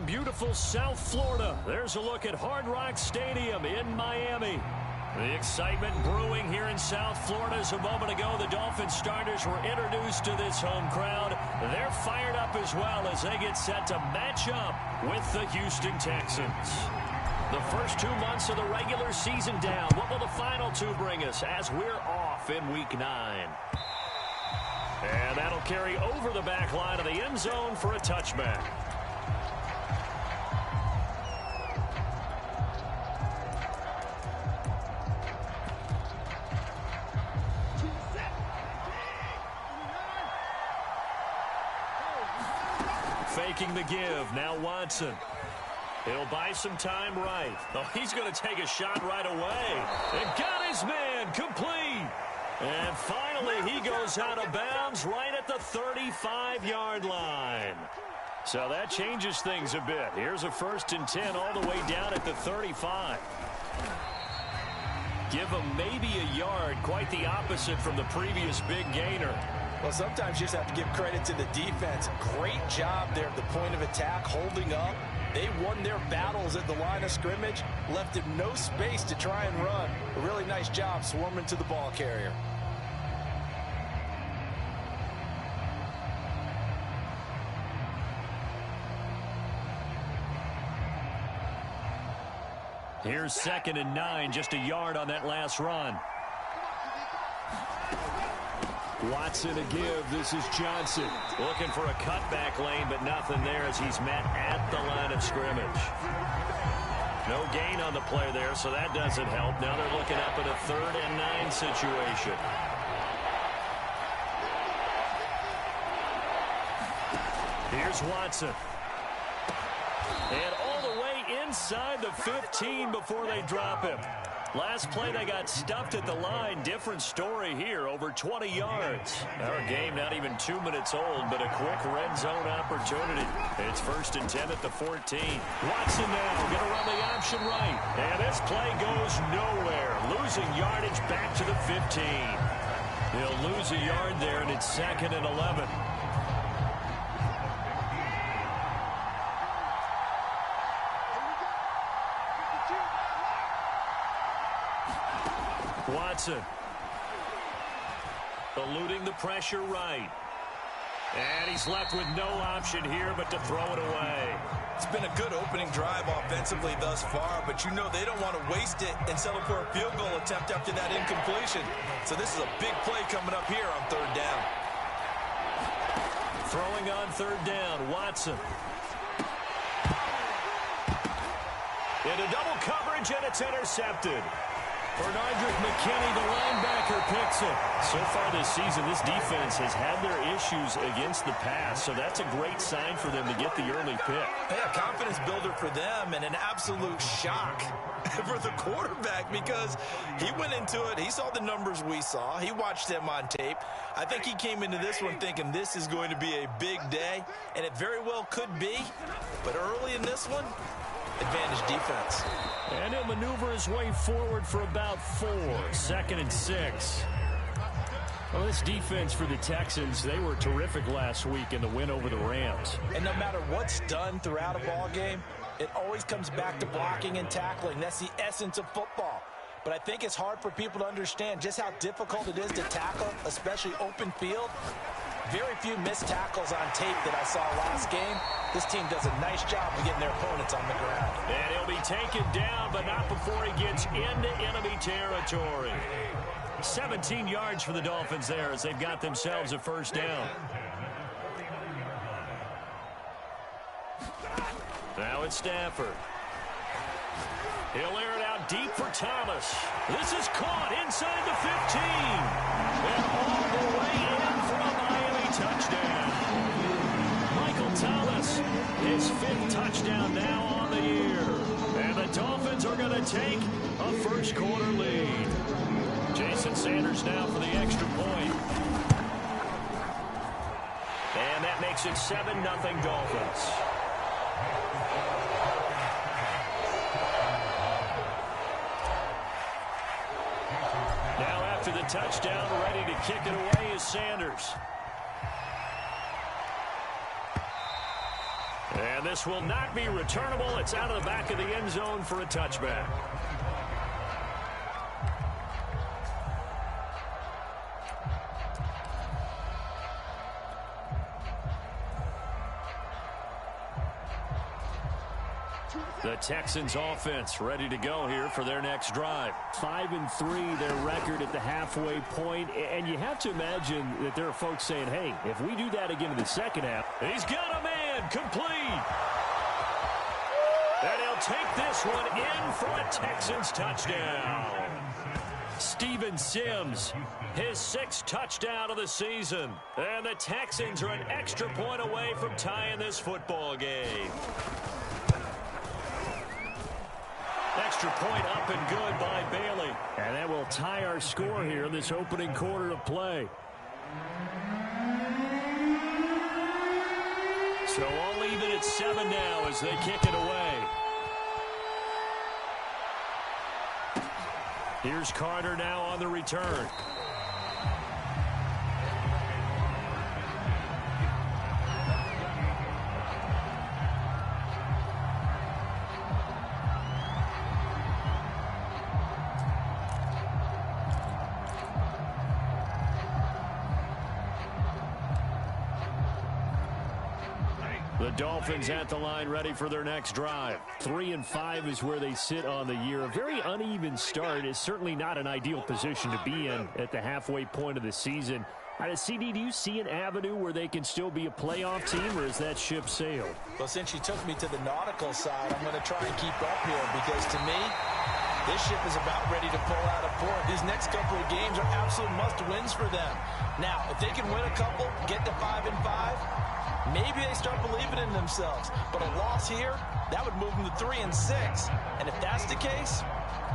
beautiful South Florida. There's a look at Hard Rock Stadium in Miami. The excitement brewing here in South Florida. As a moment ago, the Dolphins starters were introduced to this home crowd. They're fired up as well as they get set to match up with the Houston Texans. The first 2 months of the regular season down. What will the final two bring us as we're off in Week 9? And that'll carry over the back line of the end zone for a touchback. Faking the give. Now Watson. He'll buy some time right. Oh, he's going to take a shot right away. And got his man complete. And finally, he goes out of bounds right at the 35-yard line. So that changes things a bit. Here's a 1st and 10 all the way down at the 35. Give him maybe a yard, quite the opposite from the previous big gainer. Well, sometimes you just have to give credit to the defense. Great job there at the point of attack, holding up. They won their battles at the line of scrimmage, left him no space to try and run. A really nice job swarming to the ball carrier. Here's 2nd and 9, just a yard on that last run. Watson a give. This is Johnson. Looking for a cutback lane, but nothing there as he's met at the line of scrimmage. No gain on the play there, so that doesn't help. Now they're looking up at a 3rd and 9 situation. Here's Watson. And all the way inside the 15 before they drop him. Last play, they got stuffed at the line. Different story here, over 20 yards. Our game not even 2 minutes old, but a quick red zone opportunity. It's 1st and 10 at the 14. Watson now going to run the option right. And this play goes nowhere. Losing yardage back to the 15. They'll lose a yard there, and it's 2nd and 11. Watson eluding the pressure right. And he's left with no option here but to throw it away. It's been a good opening drive offensively thus far, but you know they don't want to waste it and settle for a field goal attempt after that incompletion. So this is a big play coming up here on 3rd down. Throwing on 3rd down, Watson. Into double coverage, and it's intercepted. Bernardrick McKinney, the linebacker, picks it. So far this season, this defense has had their issues against the pass, so that's a great sign for them to get the early pick. Yeah, confidence builder for them and an absolute shock for the quarterback because he went into it. He saw the numbers we saw. He watched them on tape. I think he came into this one thinking this is going to be a big day, and it very well could be. But early in this one, advantage defense. And he'll maneuver his way forward for about 4. 2nd and 6. Well, this defense for the Texans, they were terrific last week in the win over the Rams. And no matter what's done throughout a ball game, it always comes back to blocking and tackling. That's the essence of football. But I think it's hard for people to understand just how difficult it is to tackle, especially open field. Very few missed tackles on tape that I saw last game. This team does a nice job of getting their opponents on the ground. And he'll be taken down, but not before he gets into enemy territory. 17 yards for the Dolphins there as they've got themselves a 1st down. Now it's Stafford. He'll air it out deep for Thomas. This is caught inside the 15. And all the way in for a Miami touchdown. Michael Thomas, his 5th touchdown now on the year. And the Dolphins are going to take a first-quarter lead. Jason Sanders now for the extra point. And that makes it 7-0 Dolphins. Now after the touchdown, ready to kick it away is Sanders. And this will not be returnable. It's out of the back of the end zone for a touchback. The Texans offense ready to go here for their next drive. 5-3, their record at the halfway point. And you have to imagine that there are folks saying, hey, if we do that again in the second half. He's got a man complete. And he'll take this one in for a Texans touchdown. Steven Sims, his 6th touchdown of the season. And the Texans are an extra point away from tying this football game. Extra point up and good by Bailey. And that will tie our score here in this opening quarter of play. So all even at 7 now as they kick it away. Here's Carter now on the return. The Dolphins at the line ready for their next drive. 3-5 is where they sit on the year. A very uneven start is certainly not an ideal position to be in at the halfway point of the season. CD, do you see an avenue where they can still be a playoff team, or is that ship sailed? Well, since you took me to the nautical side, I'm going to try and keep up here because to me, this ship is about ready to pull out of port. These next couple of games are absolute must-wins for them. Now, if they can win a couple, get to 5-5, maybe they start believing in themselves. But a loss here, that would move them to 3-6. And if that's the case,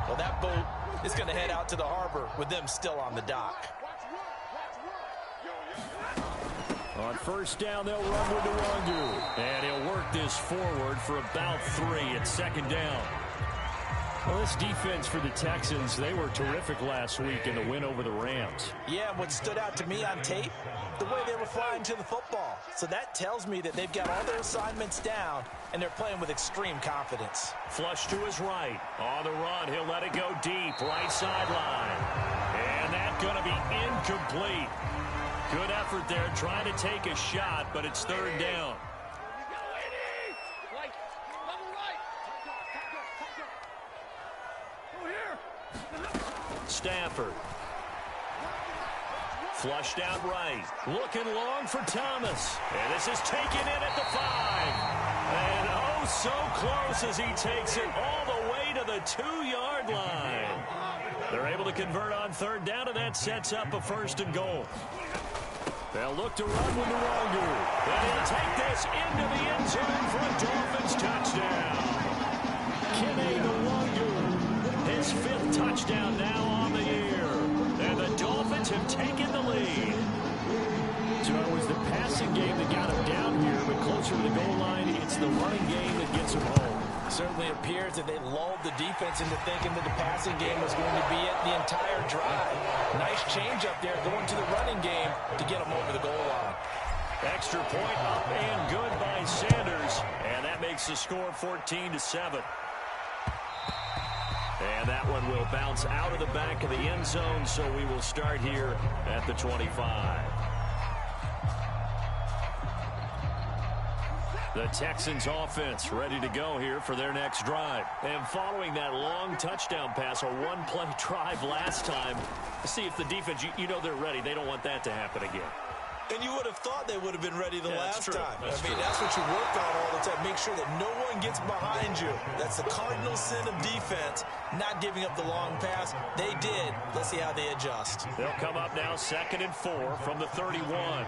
well, that boat is going to head out to the harbor with them still on the dock. On first down, they'll run with Nwangu. And he'll work this forward for about 3 at second down. Well, this defense for the Texans, they were terrific last week in the win over the Rams. Yeah, what stood out to me on tape, the way they were flying to the football. So that tells me that they've got all their assignments down, and they're playing with extreme confidence. Flush to his right. On the run, he'll let it go deep, right sideline. And that's going to be incomplete. Good effort there, trying to take a shot, but it's third down. Stafford. Flushed out right. Looking long for Thomas. And this is taken in at the 5. And oh, so close as he takes it all the way to the 2-yard line. They're able to convert on third down, and that sets up a 1st and goal. They'll look to run with Nwangu. And he'll take this into the end zone for a Dolphins touchdown. Kene Nwangu, his 5th touchdown now on the year. And the Dolphins have taken the lead. So it was the passing game that got him down here, but closer to the goal line, it's the running game that gets him home. Certainly appears that they lulled the defense into thinking that the passing game was going to be it the entire drive. Nice change up there going to the running game to get them over the goal line. Extra point up and good by Sanders. And that makes the score 14-7. And that one will bounce out of the back of the end zone, so we will start here at the 25. The Texans offense ready to go here for their next drive. And following that long touchdown pass, a one-play drive last time, see if the defense, you know they're ready. They don't want that to happen again. And you would have thought they would have been ready the last time. That's that's what you work on all the time. Make sure that no one gets behind you. That's the cardinal sin of defense, not giving up the long pass. They did. Let's see how they adjust. They'll come up now 2nd and 4 from the 31.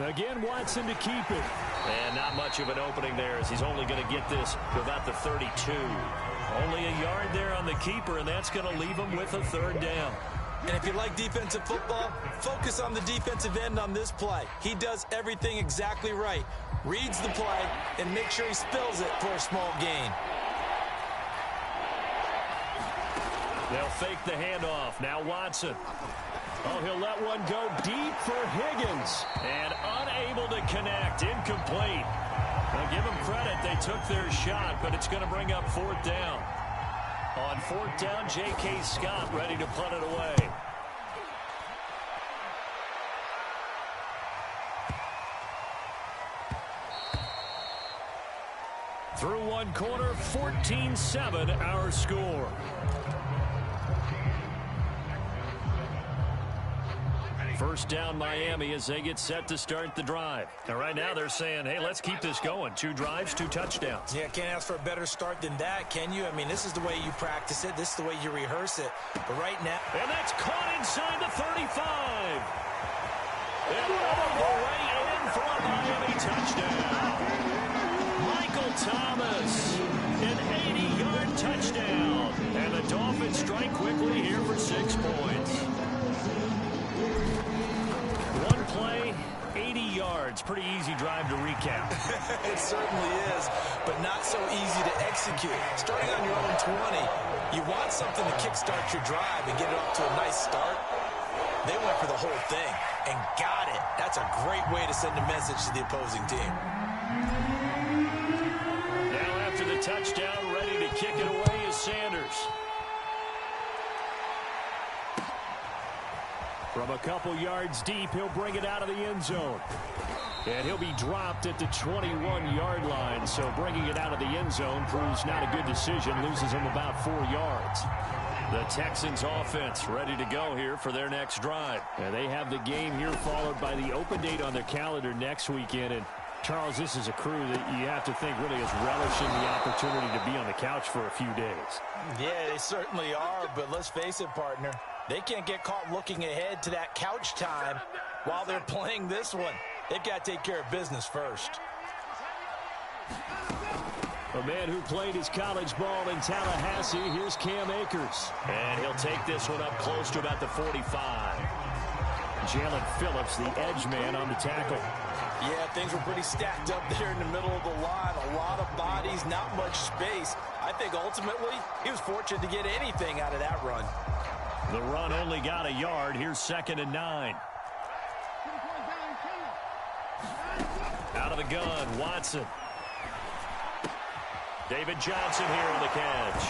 Again, Watson to keep it. And not much of an opening there as he's only going to get this to about the 32. Only a yard there on the keeper, and that's going to leave him with a 3rd down. And if you like defensive football, focus on the defensive end on this play. He does everything exactly right. Reads the play and make sure he spills it for a small gain. They'll fake the handoff. Now Watson. Oh, he'll let one go deep for Higgins. And unable to connect. Incomplete. Now, give them credit. They took their shot, but it's going to bring up fourth down. On fourth down, J.K. Scott ready to punt it away. Through one quarter, 14-7 our score. First down Miami as they get set to start the drive. And right now they're saying, hey, let's keep this going. 2 drives, 2 touchdowns. Yeah, can't ask for a better start than that, can you? I mean, this is the way you practice it. This is the way you rehearse it. But right now... And that's caught inside the 35. And all the way in for a Miami touchdown. Michael Thomas, an 80-yard touchdown. And the Dolphins strike quickly here for 6 points. One play, 80 yards. Pretty easy drive to recap. It certainly is, but not so easy to execute. Starting on your own 20, you want something to kickstart your drive and get it off to a nice start. They went for the whole thing and got it. That's a great way to send a message to the opposing team. Now after the touchdown, ready to kick it away is Sanders. From a couple yards deep, he'll bring it out of the end zone. And he'll be dropped at the 21-yard line. So bringing it out of the end zone proves not a good decision. Loses him about 4 yards. The Texans offense ready to go here for their next drive. And they have the game here followed by the open date on their calendar next weekend. And Charles, this is a crew that you have to think really is relishing the opportunity to be on the couch for a few days. Yeah, they certainly are. But let's face it, partner. They can't get caught looking ahead to that couch time while they're playing this one. They've got to take care of business first. A man who played his college ball in Tallahassee, here's Cam Akers. And he'll take this one up close to about the 45. Jalen Phillips, the edge man on the tackle. Yeah, things were pretty stacked up there in the middle of the line. A lot of bodies, not much space. I think ultimately he was fortunate to get anything out of that run. The run only got a yard. Here's 2nd and 9. Out of the gun, Watson. David Johnson here on the catch.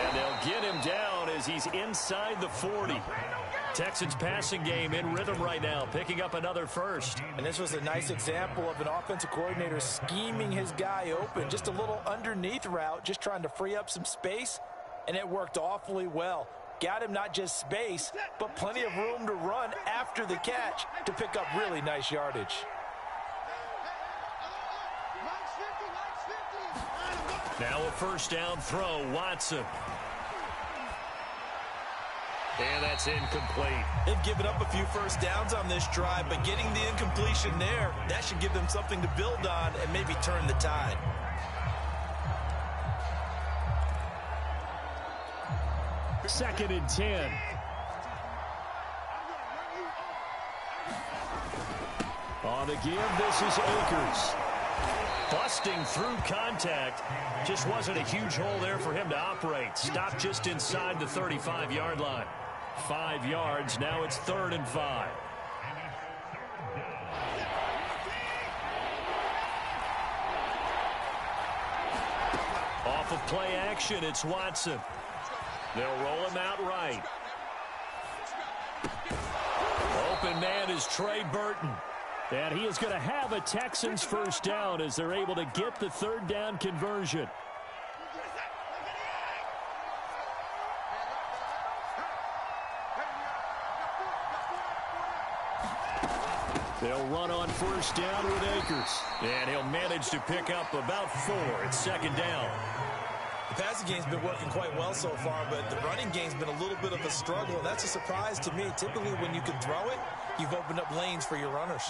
And they'll get him down as he's inside the 40. Texans passing game in rhythm right now, picking up another first. And this was a nice example of an offensive coordinator scheming his guy open. Just a little underneath route, just trying to free up some space. And it worked awfully well. Got him not just space, but plenty of room to run after the catch to pick up really nice yardage. Now a first down throw, Watson. And that's incomplete. They've given up a few first downs on this drive, but getting the incompletion there, that should give them something to build on and maybe turn the tide. Second and 10. On the give, this is Akers. Busting through contact. Just wasn't a huge hole there for him to operate. Stopped just inside the 35-yard line. 5 yards. Now it's 3rd and 5. Off of play action, it's Watson. They'll roll him out right. Open man is Trey Burton. And he is going to have a Texans first down as they're able to get the 3rd down conversion. They'll run on first down with Akers. And he'll manage to pick up about 4. It's 2nd down. The passing game's been working quite well so far, but the running game's been a little bit of a struggle, and that's a surprise to me. Typically, when you can throw it, you've opened up lanes for your runners.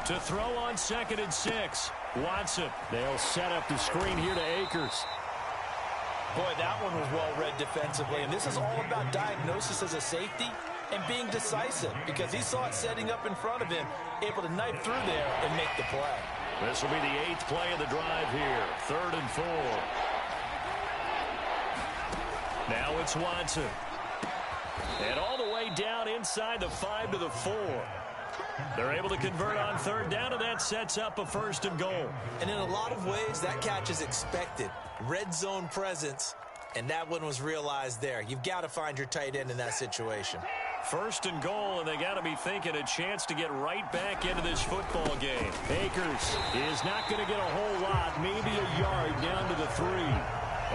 To throw on 2nd and 6, Watson. They'll set up the screen here to Akers. Boy, that one was well read defensively, and this is all about diagnosis as a safety and being decisive, because he saw it setting up in front of him, able to knife through there and make the play. This will be the 8th play of the drive here. 3rd and 4. Now it's Watson. And all the way down inside the 5 to the 4. They're able to convert on third down, and that sets up a 1st and goal. And in a lot of ways, that catch is expected. Red zone presence, and that one was realized there. You've got to find your tight end in that situation. 1st and goal, and they got to be thinking a chance to get right back into this football game. Akers is not going to get a whole lot, maybe a yard down to the 3.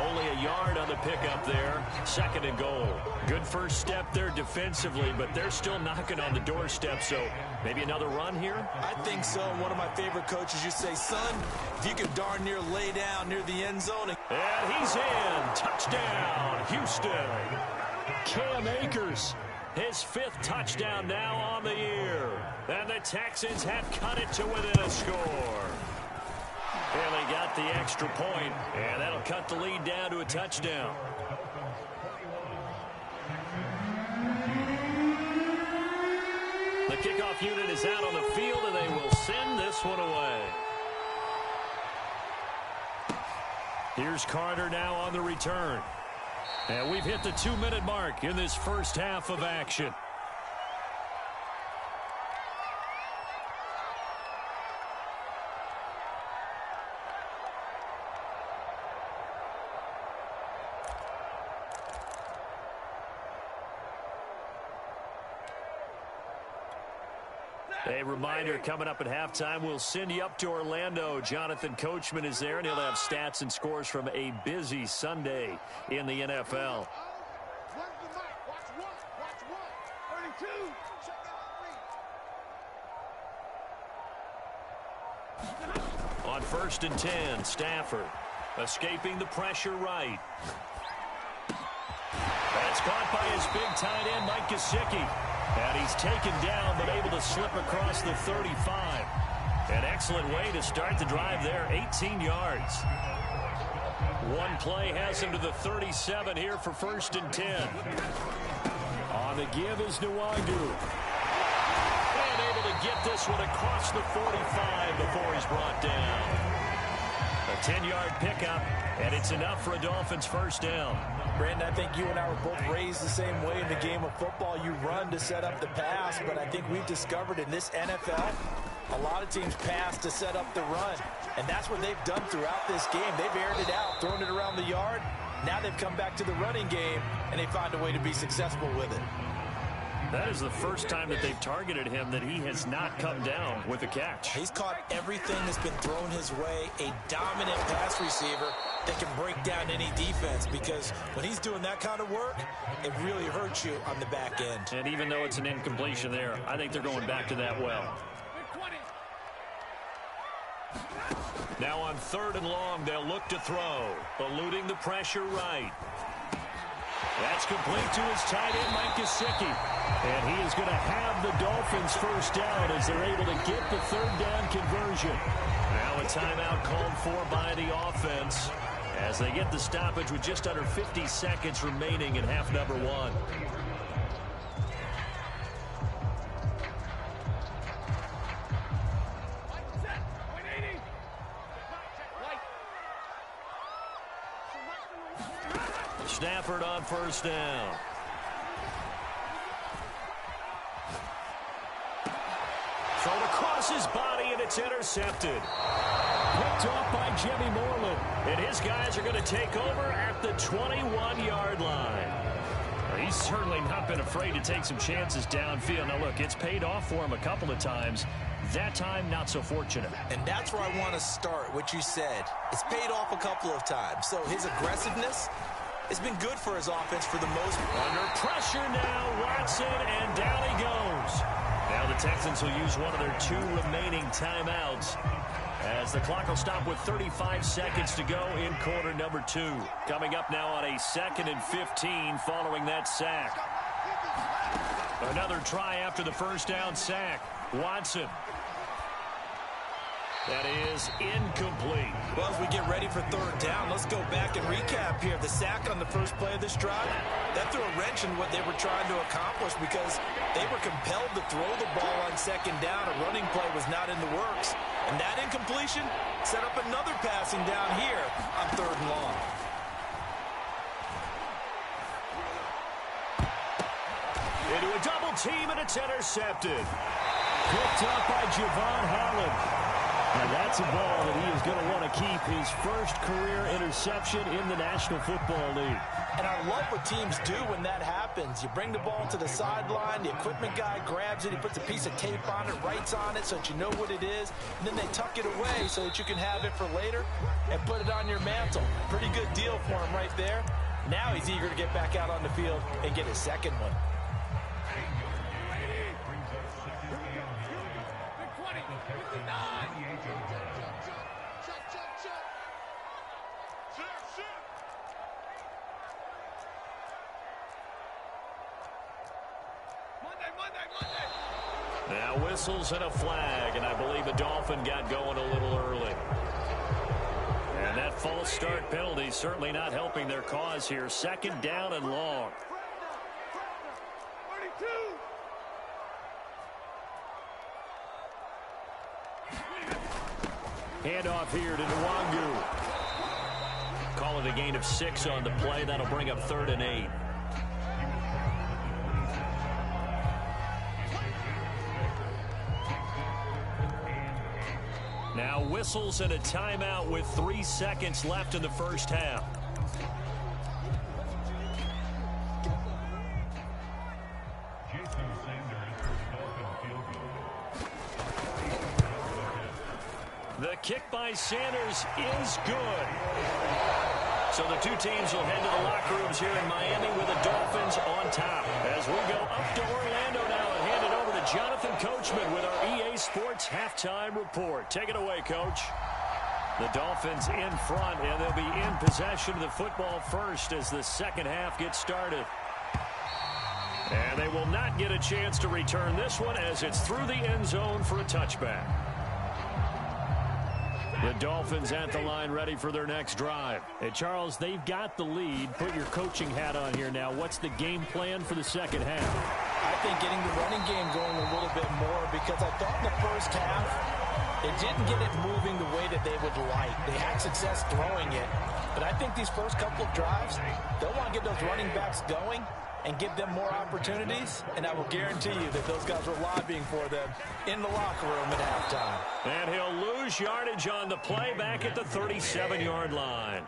Only a yard on the pickup there. 2nd and goal. Good first step there defensively, but they're still knocking on the doorstep, so maybe another run here? I think so. One of my favorite coaches, you say, son, if you can darn near lay down near the end zone. And he's in. Touchdown, Houston. Cam Akers, his 5th touchdown now on the year. And the Texans have cut it to within a score. And they got the extra point, and that'll cut the lead down to a touchdown. The kickoff unit is out on the field, and they will send this one away. Here's Carter now on the return. And we've hit the 2-minute mark in this first half of action. A reminder, coming up at halftime, we'll send you up to Orlando. Jonathan Coachman is there, and he'll have stats and scores from a busy Sunday in the NFL. On 1st and 10, Stafford escaping the pressure right. That's caught by his big tight end, Mike Gesicki. And he's taken down, but able to slip across the 35. An excellent way to start the drive there, 18 yards. One play has him to the 37 here for 1st and 10. On the give is Nwangu. And able to get this one across the 45 before he's brought down. A 10-yard pickup, and it's enough for a Dolphins 1st down. Brandon, I think you and I were both raised the same way in the game of football. You run to set up the pass, but I think we've discovered in this NFL, a lot of teams pass to set up the run. And that's what they've done throughout this game. They've aired it out, thrown it around the yard. Now they've come back to the running game, and they find a way to be successful with it. That is the first time that they've targeted him that he has not come down with a catch. He's caught everything that's been thrown his way. A dominant pass receiver that can break down any defense, because when he's doing that kind of work, it really hurts you on the back end. And even though it's an incompletion there, I think they're going back to that well. Now on 3rd and long, they'll look to throw, eluding the pressure right. That's complete to his tight end, Mike Gesicki. And he is going to have the Dolphins 1st down as they're able to get the 3rd down conversion. Now a timeout called for by the offense as they get the stoppage with just under 50 seconds remaining in half number 1. Stafford on 1st down. Thrown across his body, and it's intercepted. Picked off by Jimmy Moreland. And his guys are going to take over at the 21-yard line. He's certainly not been afraid to take some chances downfield. Now, look, it's paid off for him a couple of times. That time, not so fortunate. And that's where I want to start, what you said. It's paid off a couple of times. So his aggressiveness has been good for his offense for the most part. Under pressure now, Watson, and down he goes. Now the Texans will use one of their 2 remaining timeouts as the clock will stop with 35 seconds to go in quarter number 2. Coming up now on a 2nd and 15 following that sack. Another try after the 1st down sack. Watson. That is incomplete. Well, as we get ready for 3rd down, let's go back and recap here. The sack on the first play of this drive, that threw a wrench in what they were trying to accomplish because they were compelled to throw the ball on 2nd down. A running play was not in the works. And that incompletion set up another passing down here on 3rd and long. Into a double team, and it's intercepted. Picked up by Javon Holland. And that's a ball that he is going to want to keep, his first career interception in the National Football League. And I love what teams do when that happens. You bring the ball to the sideline, the equipment guy grabs it, he puts a piece of tape on it, writes on it so that you know what it is, and then they tuck it away so that you can have it for later and put it on your mantle. Pretty good deal for him right there. Now he's eager to get back out on the field and get his second one. Now whistles and a flag, and I believe the Dolphin got going a little early. And that false start penalty certainly not helping their cause here. Second down and long. Handoff here to Nwangu. Call it a gain of 6 on the play. That'll bring up 3rd and 8. Now whistles and a timeout with 3 seconds left in the first half. The kick by Sanders is good. So the two teams will head to the locker rooms here in Miami with the Dolphins on top. As we go up to Orlando now and hand it over to Jonathan Coachman with our EA Sports Halftime Report. Take it away, Coach. The Dolphins in front, and they'll be in possession of the football first as the second half gets started. And they will not get a chance to return this one as it's through the end zone for a touchback. The Dolphins at the line ready for their next drive. Hey, Charles, they've got the lead. Put your coaching hat on here now. What's the game plan for the second half? I think getting the running game going a little bit more because I thought in the first half they didn't get it moving the way that they would like. They had success throwing it, but I think these first couple of drives, they'll want to get those running backs going and give them more opportunities, and I will guarantee you that those guys were lobbying for them in the locker room at halftime. And he'll lose yardage on the play back at the 37-yard line.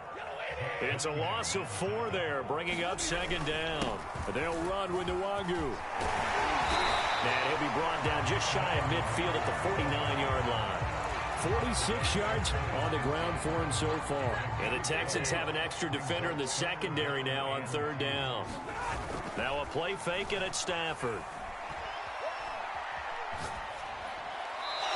It's a loss of 4 there, bringing up second down. They'll run with Nwangu. And he'll be brought down just shy of midfield at the 49-yard line. 46 yards on the ground for him so far. And the Texans have an extra defender in the secondary now on 3rd down. Now a play fake, and it's Stafford.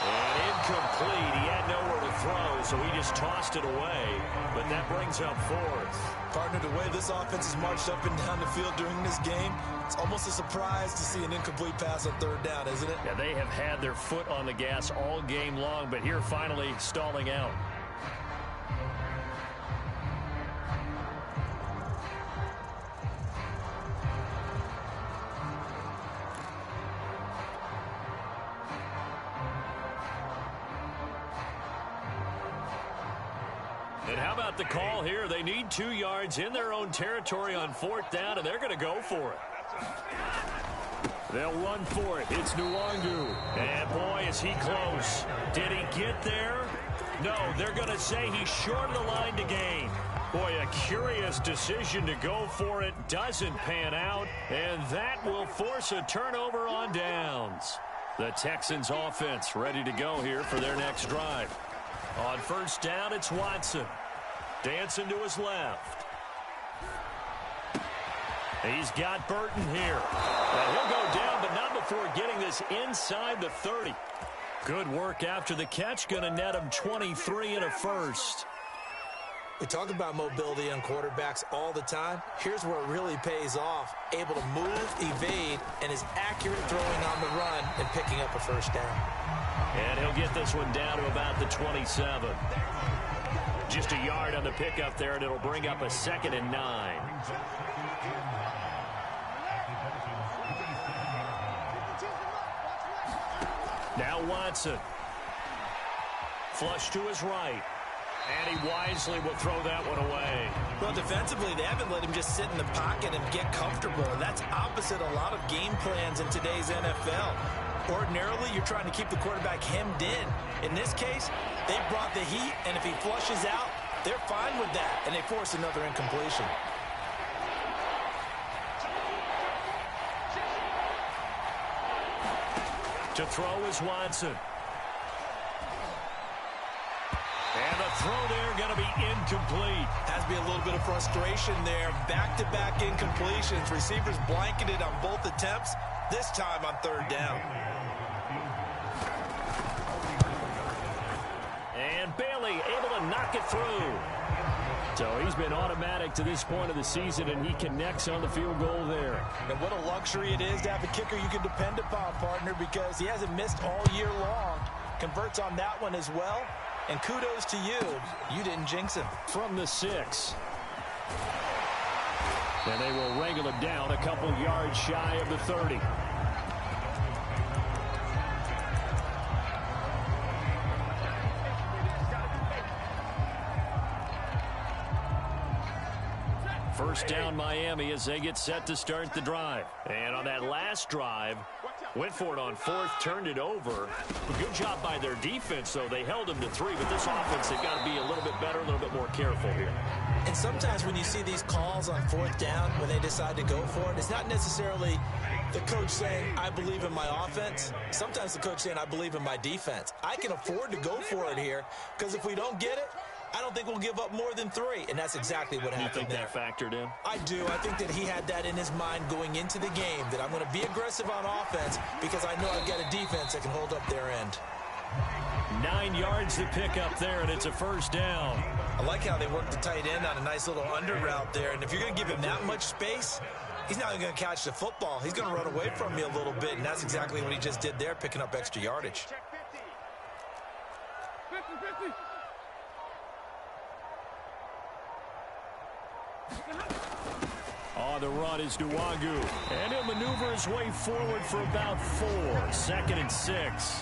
And incomplete. He had nowhere to throw, so he just tossed it away. But that brings up 4th. Partner, the way this offense has marched up and down the field during this game, it's almost a surprise to see an incomplete pass on 3rd down, isn't it? Yeah, they have had their foot on the gas all game long, but here finally stalling out. And how about the call here? They need 2 yards in their own territory on 4th down, and they're going to go for it. They'll run for it. It's Nwangu. And, boy, is he close. Did he get there? No, they're going to say he's short of the line to gain. Boy, a curious decision to go for it. Doesn't pan out, and that will force a turnover on downs. The Texans offense ready to go here for their next drive. On 1st down, it's Watson. Dancing to his left. He's got Burton here. Now he'll go down, but not before getting this inside the 30. Good work after the catch. Going to net him 23 and a first. We talk about mobility on quarterbacks all the time. Here's where it really pays off. Able to move, evade, and is accurate throwing on the run and picking up a first down. And he'll get this one down to about the 27. Just a yard on the pickup there, and it'll bring up a 2nd and 9. Now Watson. Flush to his right. And he wisely will throw that one away. Well, defensively, they haven't let him just sit in the pocket and get comfortable. And that's opposite a lot of game plans in today's NFL. Ordinarily, you're trying to keep the quarterback hemmed in. In this case, they brought the heat, and if he flushes out, they're fine with that, and they force another incompletion. To throw is Watson. And the throw there going to be incomplete. Has to be a little bit of frustration there. Back-to-back incompletions. Receivers blanketed on both attempts, this time on third down. And Bailey able to knock it through. So he's been automatic to this point of the season, and he connects on the field goal there. And what a luxury it is to have a kicker you can depend upon, partner, because he hasn't missed all year long. Converts on that one as well. And kudos to you. You didn't jinx him. From the 6. And they will wrangle him down a couple yards shy of the 30. First down Miami as they get set to start the drive. And on that last drive, went for it on fourth, turned it over. Good job by their defense, though. They held them to 3, but this offense, they've got to be a little bit better, a little bit more careful here. And sometimes when you see these calls on fourth down, when they decide to go for it, it's not necessarily the coach saying, I believe in my offense. Sometimes the coach saying, I believe in my defense. I can afford to go for it here, because if we don't get it, I don't think we'll give up more than 3, and that's exactly what happened there. You think that factored in? I do. I think that he had that in his mind going into the game, that I'm going to be aggressive on offense because I know I've got a defense that can hold up their end. 9 yards to pick up there, and it's a first down. I like how they worked the tight end on a nice little under route there, and if you're going to give him that much space, he's not even going to catch the football. He's going to run away from you a little bit, and that's exactly what he just did there, picking up extra yardage. On the run is Nwangu. And he'll maneuver his way forward for about 4. 2nd and 6.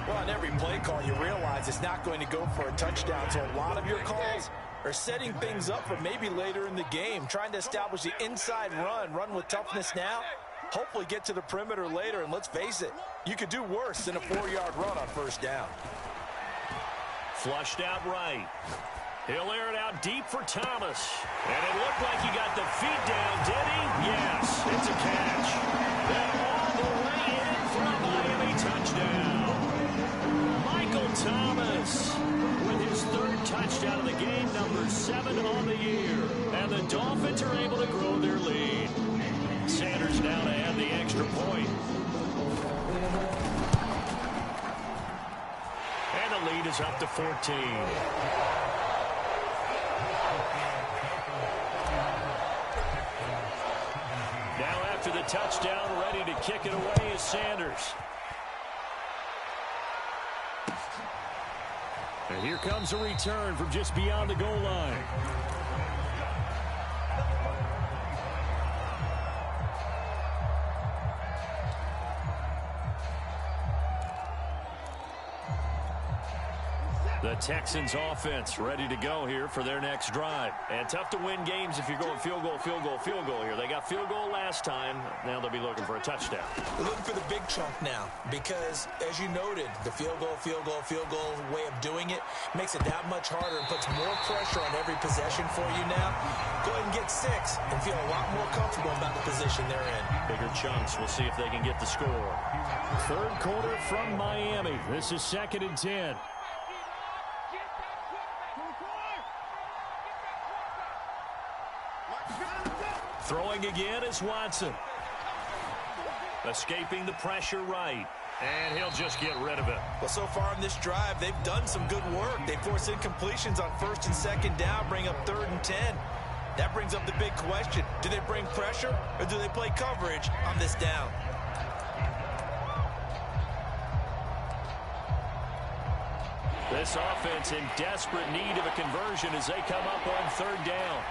Well, on every play call, you realize it's not going to go for a touchdown. So a lot of your calls are setting things up for maybe later in the game, trying to establish the inside run with toughness now, hopefully get to the perimeter later. And let's face it, you could do worse than a 4-yard run on first down. Flushed out right. He'll air it out deep for Thomas. And it looked like he got the feet down, did he? Yes, it's a catch. And all the way in for a Miami touchdown. Michael Thomas with his 3rd touchdown of the game, number 7 on the year. And the Dolphins are able to grow their lead. Sanders now to add the extra point. And the lead is up to 14. To the touchdown, ready to kick it away is Sanders. And here comes a return from just beyond the goal line. The Texans offense ready to go here for their next drive. And tough to win games if you're going field goal here. They got field goal last time. Now they'll be looking for a touchdown. We're looking for the big chunk now because, as you noted, the field goal way of doing it makes it that much harder and puts more pressure on every possession for you now. Go ahead and get 6 and feel a lot more comfortable about the position they're in. Bigger chunks. We'll see if they can get the score. 3rd quarter from Miami. This is 2nd and 10. Throwing again is Watson. Escaping the pressure right. And he'll just get rid of it. Well, so far in this drive, they've done some good work. They force incompletions on 1st and 2nd down, bring up 3rd and 10. That brings up the big question. Do they bring pressure or do they play coverage on this down? This offense in desperate need of a conversion as they come up on 3rd down.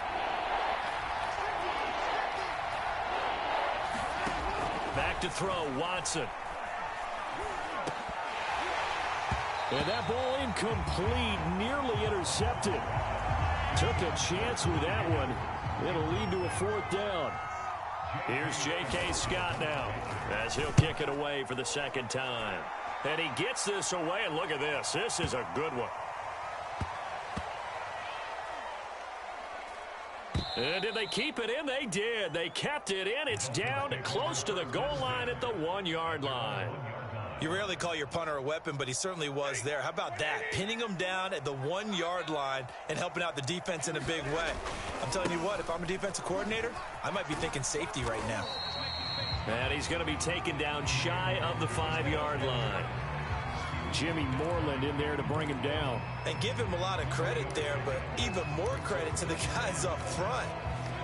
Back to throw, Watson. And that ball incomplete, nearly intercepted. Took a chance with that one. It'll lead to a 4th down. Here's J.K. Scott now as he'll kick it away for the 2nd time. And he gets this away, and look at this. This is a good one. And did they keep it in? They did. They kept it in. It's down close to the goal line at the 1-yard line. You rarely call your punter a weapon, but he certainly was there. How about that? Pinning him down at the 1-yard line and helping out the defense in a big way. I'm telling you what, if I'm a defensive coordinator, I might be thinking safety right now. And he's going to be taken down shy of the 5-yard line. Jimmy Moreland in there to bring him down. And give him a lot of credit there, but even more credit to the guys up front.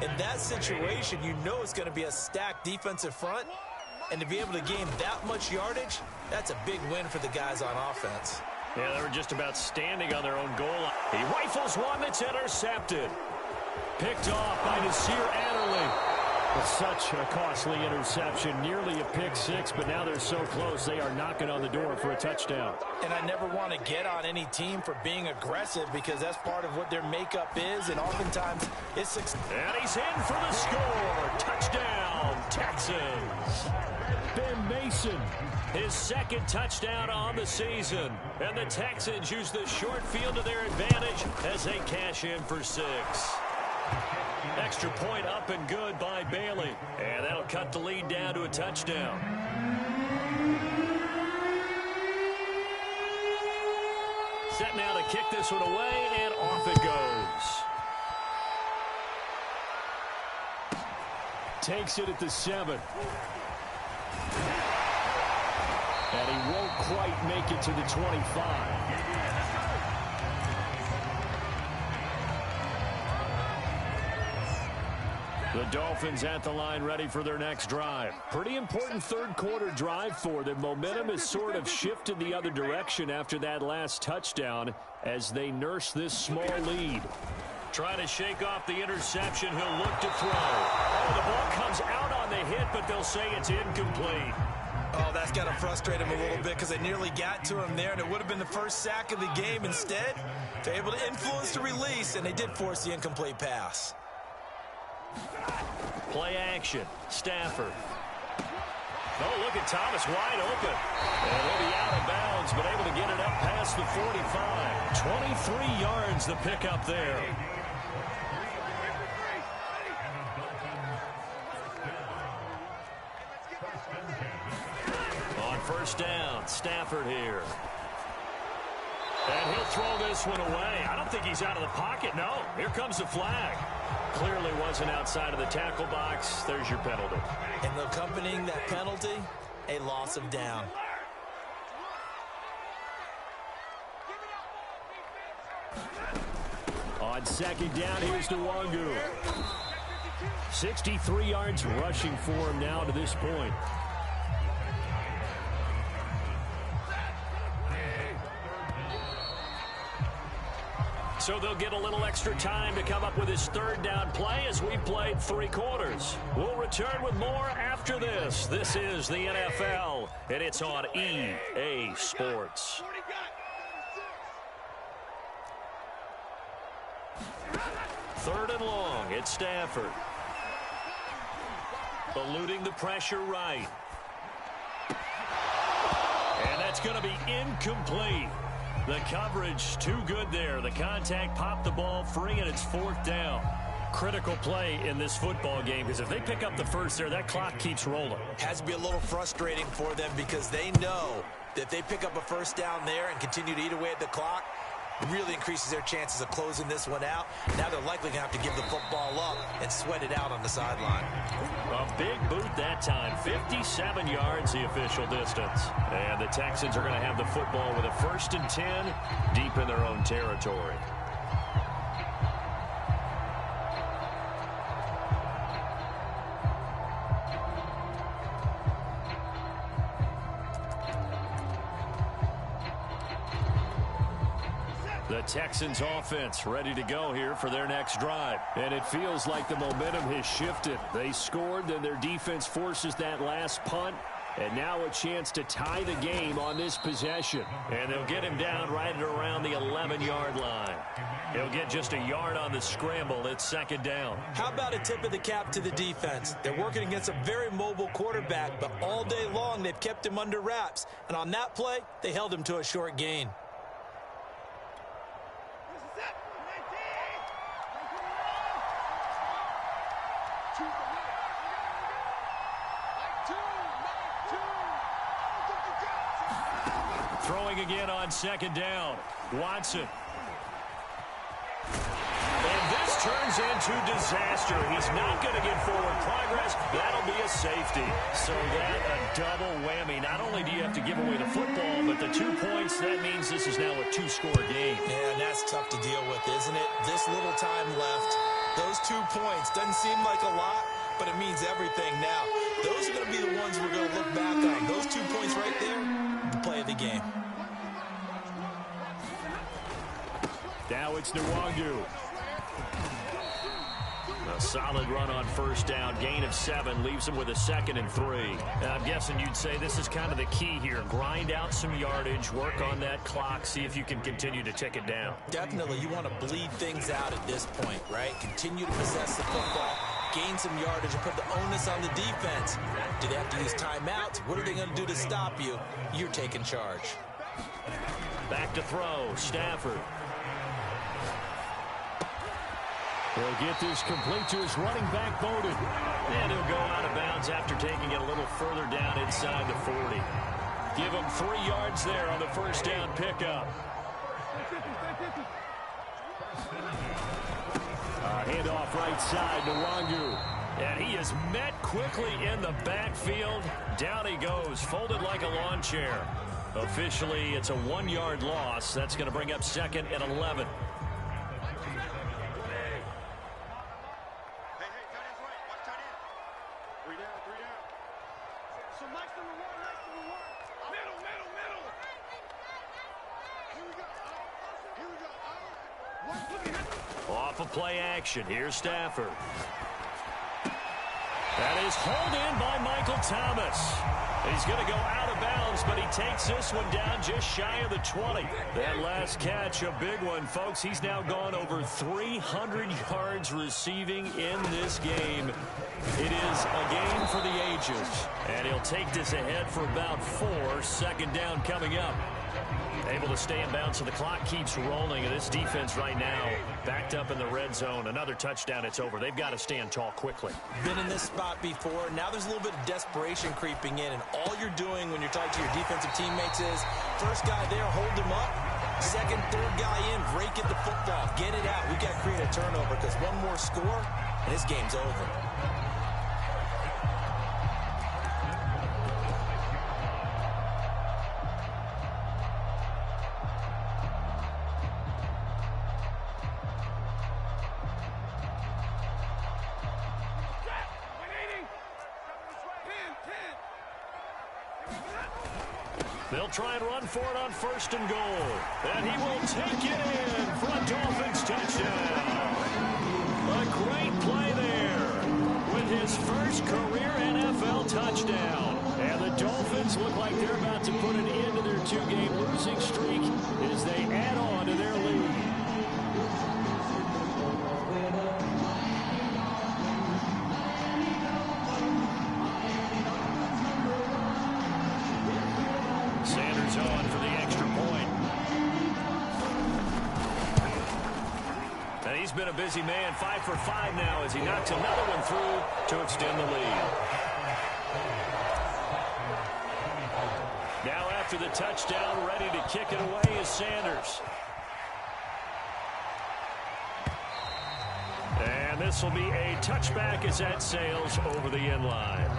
In that situation, you know it's going to be a stacked defensive front. And to be able to gain that much yardage, that's a big win for the guys on offense. Yeah, they were just about standing on their own goal line. He rifles one that's intercepted. Picked off by Nasir Adderley. Such a costly interception, nearly a pick six, but now they're so close they are knocking on the door for a touchdown. And I never want to get on any team for being aggressive because that's part of what their makeup is, and oftentimes it's... And he's in for the score. Touchdown, Texans. Ben Mason, his 2nd touchdown on the season. And the Texans use the short field to their advantage as they cash in for 6. Extra point up and good by Bailey. And that'll cut the lead down to a touchdown. Set now to kick this one away, and off it goes. Takes it at the 7. And he won't quite make it to the 25. The Dolphins at the line ready for their next drive. Pretty important 3rd quarter drive for them. Momentum has sort of shifted the other direction after that last touchdown as they nurse this small lead. Trying to shake off the interception. He'll look to throw. Oh, the ball comes out on the hit, but they'll say it's incomplete. Oh, that's got to frustrate him a little bit because they nearly got to him there, and it would have been the first sack of the game. Instead, they're able to influence the release, and they did force the incomplete pass. Play action. Stafford. Oh, look at Thomas wide open. And he'll be out of bounds, but able to get it up past the 45. 23 yards the pickup there. On 1st down, Stafford here. And he'll throw this one away. I don't think he's out of the pocket. No, here comes the flag. Clearly wasn't outside of the tackle box. There's your penalty. And accompanying that penalty, a loss of down. On 2nd down, here's Nwangu. 63 yards rushing for him now to this point. So they'll get a little extra time to come up with his 3rd down play as we've played 3 quarters. We'll return with more after this. This is the NFL, and it's on EA Sports. Third and long, it's Stafford. Eluding the pressure right. And that's going to be incomplete. The coverage too good there. The contact popped the ball free, and it's 4th down. Critical play in this football game because if they pick up the first there, that clock keeps rolling. Has to be a little frustrating for them because they know that if they pick up a 1st down there and continue to eat away at the clock, really increases their chances of closing this one out. Now they're likely going to have to give the football up and sweat it out on the sideline. A big boot that time. 57 yards the official distance. And the Texans are going to have the football with a 1st and 10 deep in their own territory. The Texans offense ready to go here for their next drive. And it feels like the momentum has shifted. They scored, then their defense forces that last punt. And now a chance to tie the game on this possession. And they'll get him down right at around the 11-yard line. He'll get just a yard on the scramble. It's second down. How about a tip of the cap to the defense? They're working against a very mobile quarterback, but all day long they've kept him under wraps. And on that play, they held him to a short gain. Throwing again on second down. Watson. And this turns into disaster. He's not going to get forward progress. That'll be a safety. So that a double whammy. Not only do you have to give away the football, but the 2 points, that means this is now a 2-score game. Yeah, and that's tough to deal with, isn't it? This little time left. Those 2 points doesn't seem like a lot, but it means everything now. Those are going to be the ones we're going to look back on. Those 2 points right there, the play of the game. Now it's Nwangu. A solid run on first down. Gain of 7 leaves him with a 2nd and 3. I'm guessing you'd say this is kind of the key here. Grind out some yardage, work on that clock, see if you can continue to tick it down. Definitely, you want to bleed things out at this point, right? Continue to possess the football, gain some yardage, and put the onus on the defense. Do they have to use timeouts? What are they going to do to stop you? You're taking charge. Back to throw. Stafford. He'll get this complete to his running back, Bowden. And he'll go out of bounds after taking it a little further down inside the 40. Give him 3 yards there on the first down pickup. Handoff right side to Nwangu. And he is met quickly in the backfield. Down he goes, folded like a lawn chair. Officially, it's a 1-yard loss. That's going to bring up 2nd and 11. Off of play action. Here's Stafford. That is hauled in by Michael Thomas. He's going to go out of bounds, but he takes this one down just shy of the 20. That last catch, a big one, folks. He's now gone over 300 yards receiving in this game. It is a game for the ages. And he'll take this ahead for about 4. Second down coming up. Able to stay in bounds, so the clock keeps rolling. And this defense right now backed up in the red zone. Another touchdown, it's over. They've got to stand tall quickly. Been in this spot before. Now there's a little bit of desperation creeping in. And all you're doing when you're talking to your defensive teammates is, first guy there, hold him up. Second, third guy in, rake at the football. Get it out. We've got to create a turnover because one more score, and this game's over. They'll try and run for it on 1st and goal. And he will take it in for a Dolphins touchdown. A great play there with his first career NFL touchdown. And the Dolphins look like they're about to put an end to their 2-game losing streak as they add on to their lead. Sanders on for the extra point. And he's been a busy man, 5 for 5 now as he knocks another one through to extend the lead. Now after the touchdown, ready to kick it away is Sanders. And this will be a touchback as that sails over the end line.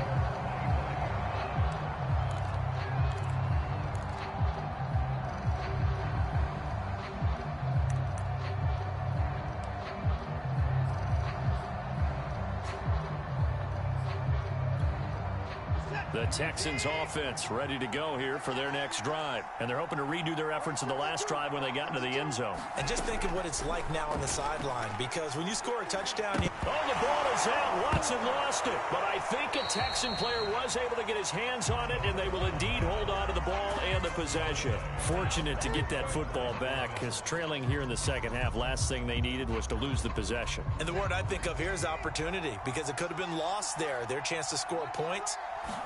The Texans offense ready to go here for their next drive. And they're hoping to redo their efforts in the last drive when they got into the end zone. And just think of what it's like now on the sideline, because when you score a touchdown... Oh, the ball is out. Watson lost it. But I think a Texan player was able to get his hands on it, and they will indeed hold on to the ball and the possession. Fortunate to get that football back, because trailing here in the second half, last thing they needed was to lose the possession. And the word I think of here is opportunity, because it could have been lost there, their chance to score points.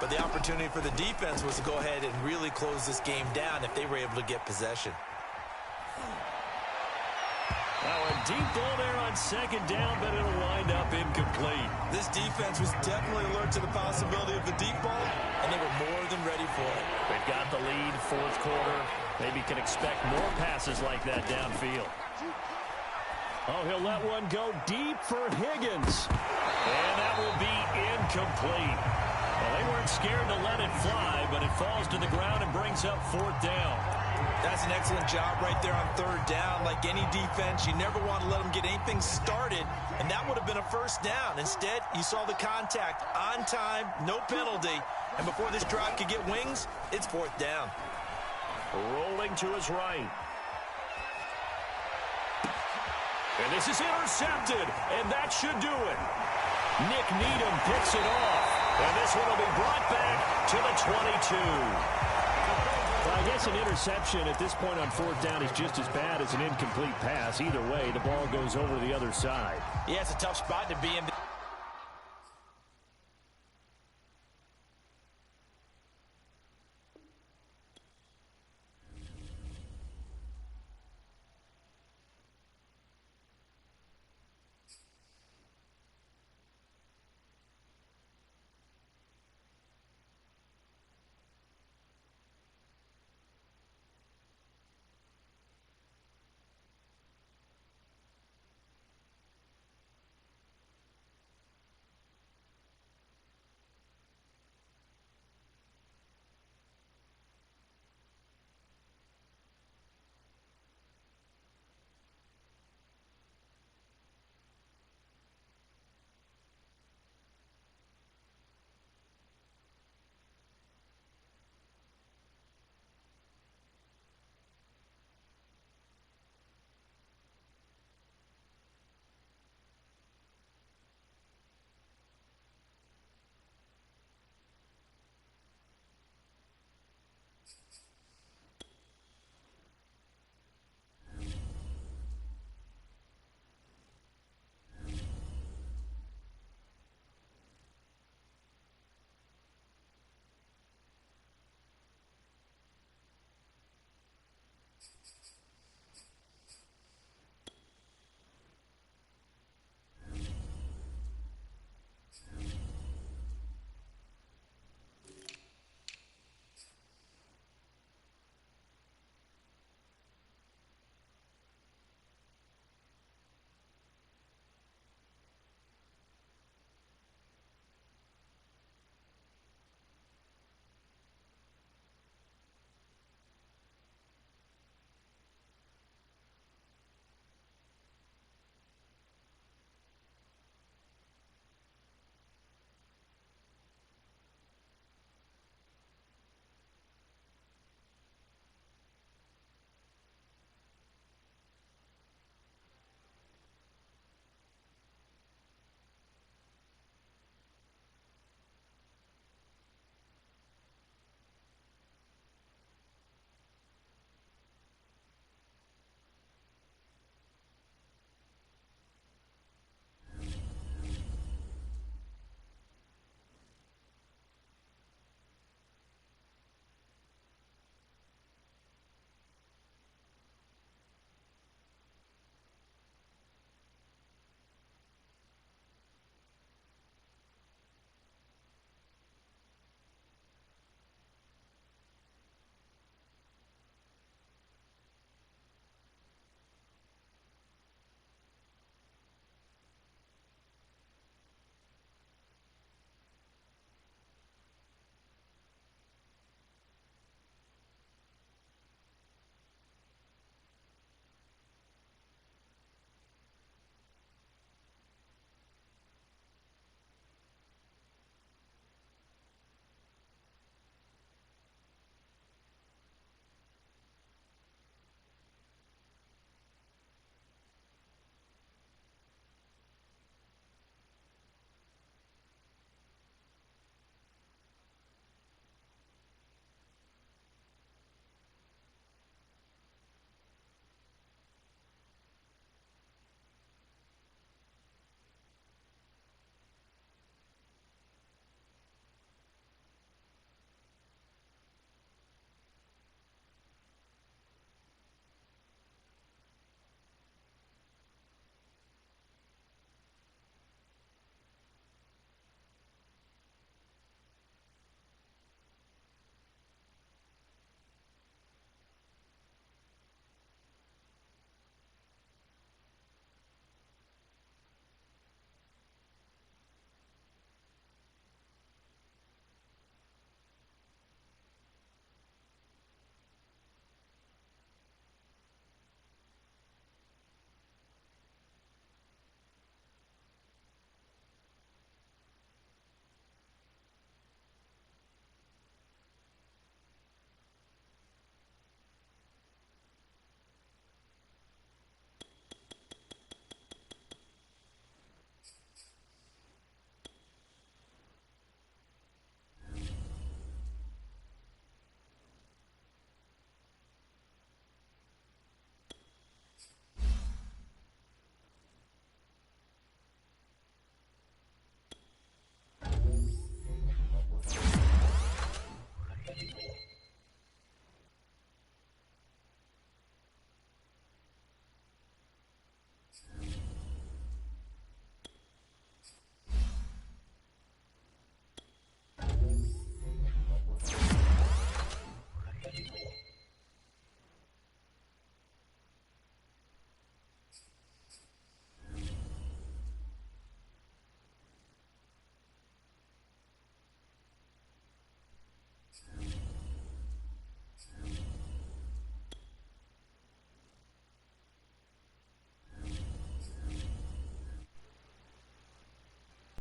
But the opportunity for the defense was to go ahead and really close this game down if they were able to get possession. Now a deep ball there on second down, but it'll wind up incomplete. This defense was definitely alert to the possibility of the deep ball, and they were more than ready for it. They've got the lead, fourth quarter. Maybe can expect more passes like that downfield. Oh, he'll let one go deep for Higgins. And that will be incomplete. Well, they weren't scared to let it fly, but it falls to the ground and brings up fourth down. That's an excellent job right there on third down. Like any defense, you never want to let them get anything started, and that would have been a first down. Instead, you saw the contact on time, no penalty, and before this drive could get wings, it's fourth down. Rolling to his right. And this is intercepted, and that should do it. Nick Needham picks it off, and this one will be brought back to the 22. Well, I guess an interception at this point on fourth down is just as bad as an incomplete pass. Either way, the ball goes over the other side. Yeah, it's a tough spot to be in.